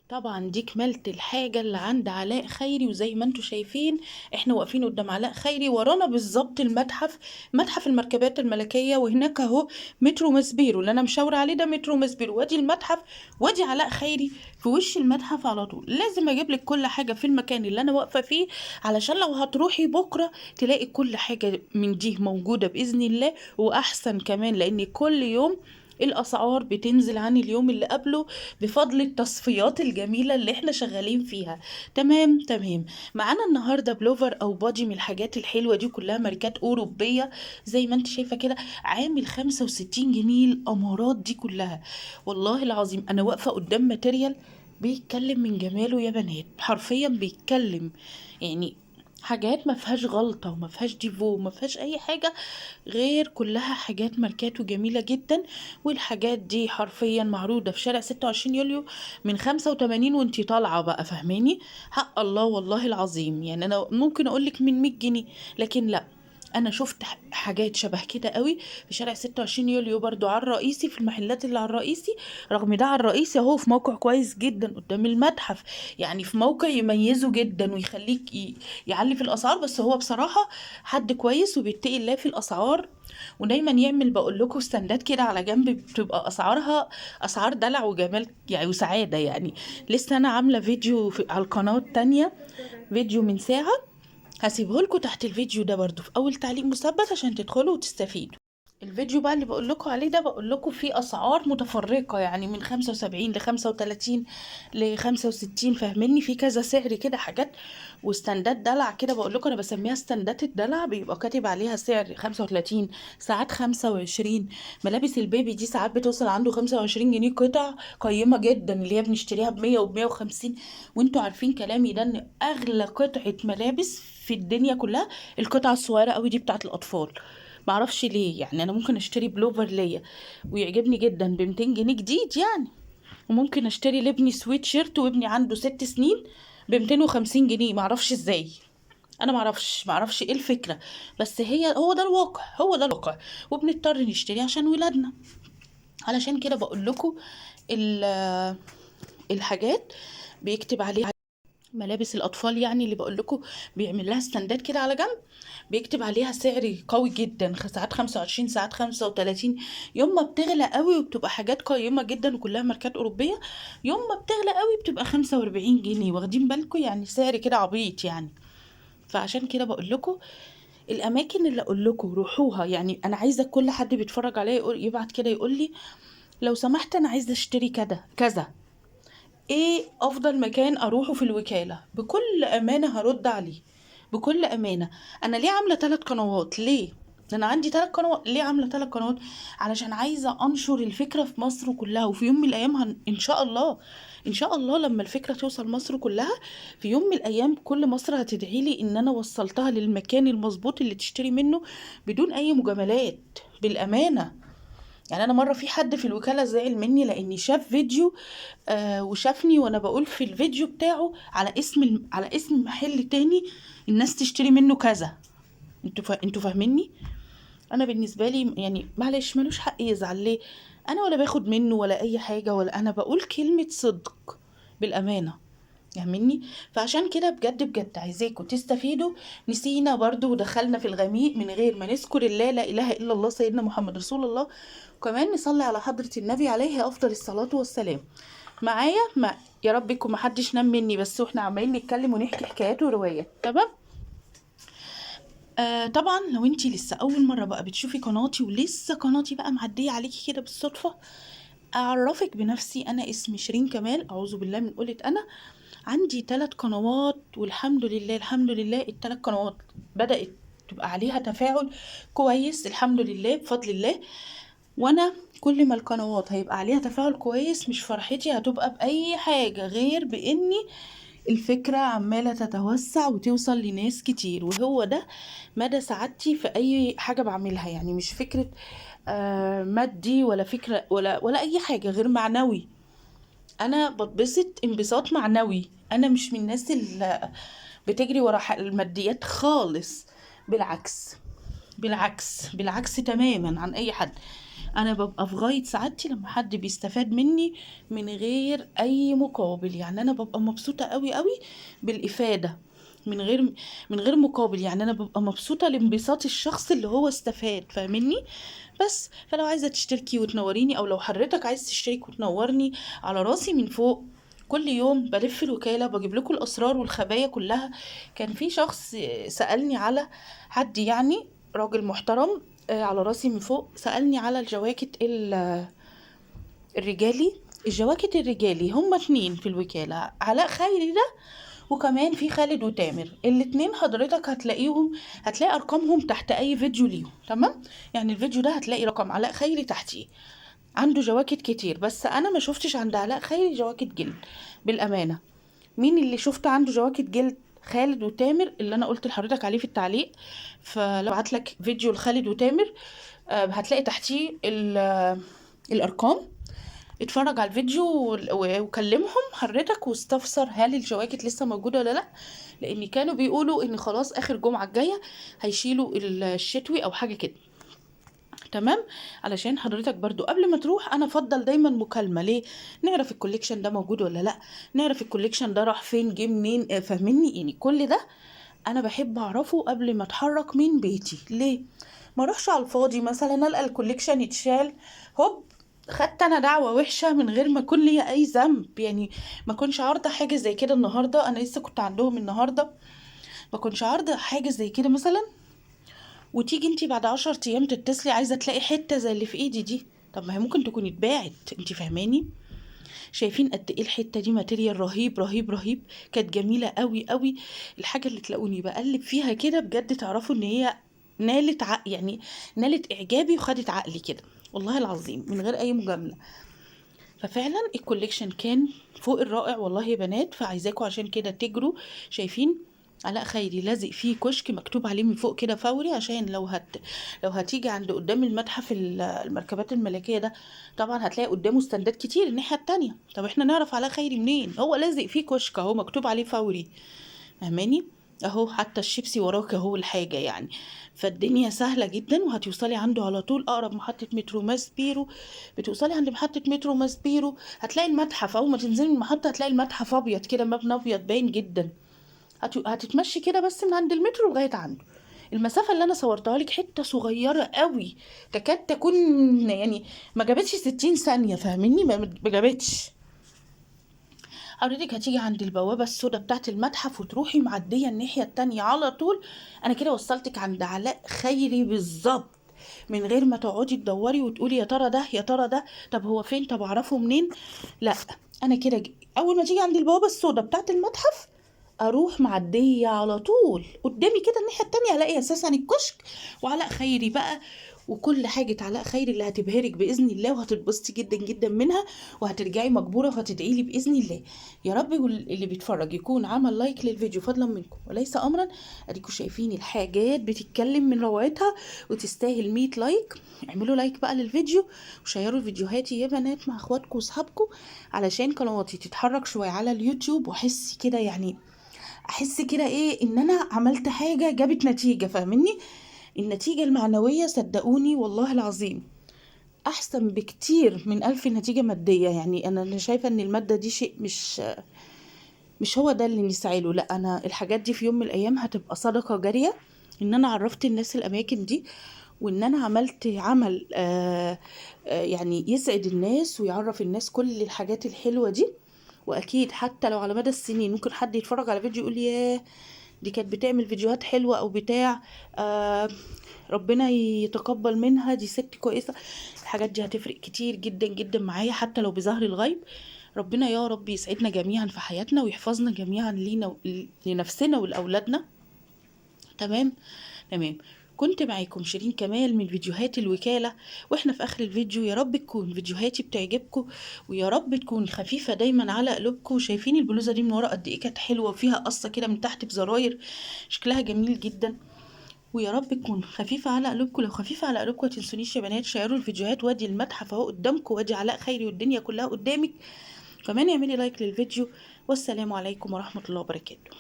طبعا دي كمالة الحاجة اللي عند علاء خيري، وزي ما انتوا شايفين احنا واقفين قدام علاء خيري، ورانا بالظبط المتحف، متحف المركبات الملكية، وهناك اهو مترو مسبيرو اللي انا مشاورة عليه، ده مترو مسبيرو، وادي المتحف، وادي علاء خيري في وش المتحف على طول. لازم اجيب لك كل حاجة في المكان اللي انا واقفة فيه، علشان لو هتروحي بكرة تلاقي كل حاجة من دي موجودة بإذن الله، واحسن كمان، لان كل يوم الأسعار بتنزل عن اليوم اللي قبله بفضل التصفيات الجميلة اللي احنا شغالين فيها. تمام تمام. معانا النهاردة بلوفر أو بادي من الحاجات الحلوة دي، كلها ماركات أوروبية زي ما انت شايفة كده، عامل 65 جنيه الأمارات دي كلها. والله العظيم أنا واقفة قدام ماتيريال بيتكلم من جماله يا بنات، حرفيا بيتكلم، يعني حاجات ما فيهاش غلطة وما فيهاش ديفو وما فيهاش اي حاجة، غير كلها حاجات ماركات وجميلة جدا. والحاجات دي حرفيا معروضة في شارع 26 يوليو من 85 وانتي طالعة بقى، فاهماني؟ حق الله والله العظيم، يعني انا ممكن اقولك من 100 جنيه، لكن لا، انا شفت حاجات شبه كده قوي في شارع 26 يوليو برضو على الرئيسي، في المحلات اللي على الرئيسي. رغم ده على الرئيسي اهو في موقع كويس جدا قدام المتحف، يعني في موقع يميزه جدا ويخليك يعلي في الاسعار، بس هو بصراحة حد كويس وبيتقي الله في الاسعار. ودايما يعمل، بقول لكم، ستاندات كده على جنب بتبقى اسعارها اسعار دلع وجمال يعني وسعادة يعني. لسه انا عاملة فيديو على القناة التانية، فيديو من ساعة، هسيبه لكم تحت الفيديو ده برضو في اول تعليق مثبت عشان تدخلوا وتستفيدوا. الفيديو بقى اللي بقول لكم عليه ده، بقول لكم فيه اسعار متفرقه، يعني من 75 ل 35 ل 65، فاهمني؟ في كذا سعر كده حاجات، وستاندات دلع كده، بقول لكم انا بسميها ستاندات الدلع، بيبقى كاتب عليها سعر 35، ساعات 25. ملابس البيبي دي ساعات بتوصل عنده 25 جنيه قطع قيمه جدا، اللي هي بنشتريها ب 100 وب 150. وانتوا عارفين كلامي ده ان اغلى قطعه ملابس في الدنيا كلها القطعه الصغيره قوي دي بتاعت الاطفال. معرفش ليه، يعني انا ممكن اشتري بلوفر ليا ويعجبني جدا ب 200 جنيه جديد يعني، وممكن اشتري لابني سويت شيرت وابني عنده 6 سنين ب 250 جنيه، معرفش ازاي. انا معرفش ايه الفكره، بس هو ده الواقع، هو ده الواقع، وبنضطر نشتري عشان ولادنا. علشان كده بقول لكم الحاجات بيكتب عليها، ملابس الاطفال يعني اللي بقول لكم بيعمل لها ستاندات كده على جنب، بيكتب عليها سعر قوي جدا، ساعات 25، ساعات 35. يوم ما بتغلى قوي وبتبقى حاجات قيمة جدا وكلها ماركات أوروبية، يوم ما بتغلى قوي بتبقى 45 جنيه، واخدين بالكم؟ يعني سعر كده عبيط يعني. فعشان كده بقول لكم الأماكن اللي أقول لكم روحوها، يعني أنا عايزة كل حد بيتفرج عليا يبعت كده يقول لي لو سمحت أنا عايزة أشتري كذا كذا، ايه افضل مكان اروحه في الوكالة؟ بكل امانة هرد عليه، بكل امانة. انا ليه عاملة 3 قنوات؟ ليه؟ انا عندي 3 قنوات. ليه عاملة 3 قنوات؟ علشان عايزة انشر الفكرة في مصر كلها، وفي يوم من الايام ان شاء الله، ان شاء الله لما الفكرة توصل مصر كلها، في يوم من الايام كل مصر هتدعي لي ان انا وصلتها للمكان المظبوط اللي تشتري منه بدون اي مجاملات، بالامانة. يعني انا مره في حد في الوكاله زعل مني لاني شاف فيديو وشافني وانا بقول في الفيديو بتاعه على على اسم محل تاني الناس تشتري منه كذا. انتوا فاهميني؟ انا بالنسبه لي يعني معلش ملوش حق يزعل، ليه؟ انا ولا باخد منه ولا اي حاجه، ولا انا بقول كلمه صدق بالامانه، فاهميني؟ فعشان كده بجد بجد عايزاكم تستفيدوا. نسينا برضو ودخلنا في الغميق من غير ما نذكر الله، لا اله الا الله سيدنا محمد رسول الله، وكمان نصلي على حضرة النبي عليه افضل الصلاة والسلام. معايا ما يا ربكم محدش نام مني بس، واحنا عمالين نتكلم ونحكي حكايات وروايات، تمام؟ طبعا لو انتي لسه اول مرة بقى بتشوفي قناتي، ولسه قناتي بقى معدية عليكي كده بالصدفة، اعرفك بنفسي، انا اسمي شيرين كمال، اعوذ بالله من قولة انا. عندي 3 قنوات، والحمد لله الحمد لله ال3 قنوات بدأت تبقى عليها تفاعل كويس، الحمد لله بفضل الله. وانا كل ما القنوات هيبقى عليها تفاعل كويس، مش فرحتي هتبقى بأي حاجة غير بإني الفكرة عمالة تتوسع وتوصل لناس كتير، وهو ده مدى سعادتي في أي حاجة بعملها. يعني مش فكرة مادي، ولا فكرة، ولا أي حاجة غير معنوي. أنا بتبسط انبساط معنوي، أنا مش من الناس اللي بتجري ورا الماديات خالص، بالعكس، بالعكس تماما عن أي حد. انا ببقى في غاية سعادتي لما حد بيستفاد مني من غير اي مقابل. يعني انا ببقى مبسوطة قوي قوي بالافادة من غير مقابل. يعني انا ببقى مبسوطة لانبساط الشخص اللي هو استفاد، فاهمني؟ بس فلو عايزة تشتركي وتنوريني، او لو حضرتك عايز تشترك وتنورني، على راسي من فوق. كل يوم بلف الوكالة بجيب لكم الأسرار والخبايا كلها. كان في شخص سألني على حد، يعني راجل محترم، على راسي من فوق، سألني على الجواكت الرجالي. الجواكت الرجالي هما 2 في الوكالة، علاء خيري ده وكمان في خالد وتامر. الاتنين حضرتك هتلاقي ارقامهم تحت اي فيديو ليهم، تمام؟ يعني الفيديو ده هتلاقي رقم علاء خيري تحتيه. عنده جواكت كتير، بس انا ما شفتش عند علاء خيري جواكت جلد بالامانه. مين اللي شفت عنده جواكت جلد؟ خالد وتامر، اللي انا قلت لحضرتك عليه في التعليق. فلو بعت لك فيديو لخالد وتامر، هتلاقي تحتيه الارقام. اتفرج على الفيديو وكلمهم حضرتك واستفسر هل الجواكت لسه موجوده ولا لا، لان كانوا بيقولوا ان خلاص اخر جمعه الجايه هيشيلوا الشتوي او حاجه كده، تمام؟ علشان حضرتك برضو قبل ما تروح انا افضل دايما مكالمه. ليه؟ نعرف الكوليكشن ده موجود ولا لا، نعرف الكوليكشن ده راح فين جه منين، فاهمني؟ يعني كل ده انا بحب اعرفه قبل ما اتحرك من بيتي. ليه؟ ما اروحش على الفاضي مثلا القى الكوليكشن يتشال، هوب، خدت انا دعوة وحشة من غير ما يكون ليا اي ذنب. يعني ما كنش عارضة حاجة زي كده النهاردة، انا لسه كنت عندهم النهاردة، ما كنش عارضة حاجة زي كده مثلا، وتيجي انتي بعد 10 ايام تتصلي عايزة تلاقي حتة زي اللي في ايدي دي. طب ما هي ممكن تكون اتباعت، انتي فاهماني؟ شايفين قد ايه الحته دي ماتيريال رهيب رهيب رهيب، كانت جميله قوي قوي. الحاجه اللي تلاقوني بقلب فيها كده بجد تعرفوا ان هي يعني نالت اعجابي وخدت عقلي كده، والله العظيم من غير اي مجامله. ففعلا الكوليكشن كان فوق الرائع والله يا بنات، فعايزاكم عشان كده تجروا. شايفين علاء خيري لازق فيه كشك مكتوب عليه من فوق كده فوري، عشان لو هتيجي عند قدام المتحف المركبات الملكية ده، طبعا هتلاقي قدامه استندات كتير الناحية التانية. طب احنا نعرف علاء خيري منين؟ هو لازق فيه كشك اهو مكتوب عليه فوري، فاهماني؟ اهو حتى الشيبسي وراك اهو الحاجة يعني. فالدنيا سهلة جدا، وهتوصلي عنده على طول. اقرب محطة مترو ماس بيرو، بتوصلي عند محطة مترو ماس بيرو هتلاقي المتحف. اول ما تنزلي من المحطة هتلاقي المتحف ابيض كده، مبنى ابيض باين جدا. هتتمشي كده بس من عند المترو لغاية عنده. المسافة اللي انا صورتها لك حتة صغيرة قوي، تكاد تكون يعني ما جابتش 60 ثانية، فاهميني؟ ما جابتش. حضرتك هتيجي عند البوابة السوداء بتاعت المتحف وتروحي معدية الناحية التانية على طول، أنا كده وصلتك عند علاء خيري بالظبط، من غير ما تقعدي تدوري وتقولي يا ترى ده يا ترى ده، طب هو فين، طب أعرفه منين. لا، أنا كده أول ما تيجي عند البوابة السوداء بتاعت المتحف اروح معديه على طول قدامي كده الناحيه التانية، هلاقي اساسا الكشك وعلاء خيري بقى، وكل حاجه علاء خيري اللي هتبهرك باذن الله، وهتتبسطي جدا جدا منها، وهترجعي مقبوره وهتدعي لي باذن الله. يا رب اللي بيتفرج يكون عمل لايك للفيديو فضلا منكم وليس امرا. اديكم شايفين الحاجات بتتكلم من روعتها وتستاهل 100 لايك. اعملوا لايك بقى للفيديو وشيروا فيديوهاتي يا بنات مع اخواتكم واصحابكم، علشان قنواتي تتحرك شويه على اليوتيوب، واحس كده يعني احس كده ايه ان انا عملت حاجة جابت نتيجة، فاهمني؟ النتيجة المعنوية صدقوني والله العظيم احسن بكتير من 1000 نتيجة مادية. يعني انا شايفة ان المادة دي شيء مش هو ده اللي نسعى له. لا، انا الحاجات دي في يوم من الايام هتبقى صدقة جارية، ان انا عرفت الناس الاماكن دي، وان انا عملت عمل يعني يسعد الناس ويعرف الناس كل الحاجات الحلوة دي. واكيد حتى لو على مدى السنين ممكن حد يتفرج على فيديو يقول ياه دي كانت بتعمل فيديوهات حلوة او بتاع، ربنا يتقبل منها، دي ست كويسة. الحاجات دي هتفرق كتير جدا جدا معايا حتى لو بظهر الغيب. ربنا يا رب يسعدنا جميعا في حياتنا ويحفظنا جميعا لينا لنفسنا ولأولادنا. تمام تمام. كنت معاكم شيرين كمال من فيديوهات الوكالة، واحنا في اخر الفيديو يا رب تكون فيديوهاتي بتعجبكم، ويا رب تكون خفيفة دايما على قلوبكم. شايفين البلوزة دي من ورا قد ايه كانت حلوة، وفيها قصة كده من تحت بزراير، شكلها جميل جدا. ويا رب تكون خفيفة على قلوبكم. لو خفيفة على قلوبكم ما تنسونيش يا بنات شيروا الفيديوهات، وادي المتحف اهو قدامكم، وادي علاء خيري والدنيا كلها قدامك. كمان اعملي لايك للفيديو، والسلام عليكم ورحمة الله وبركاته.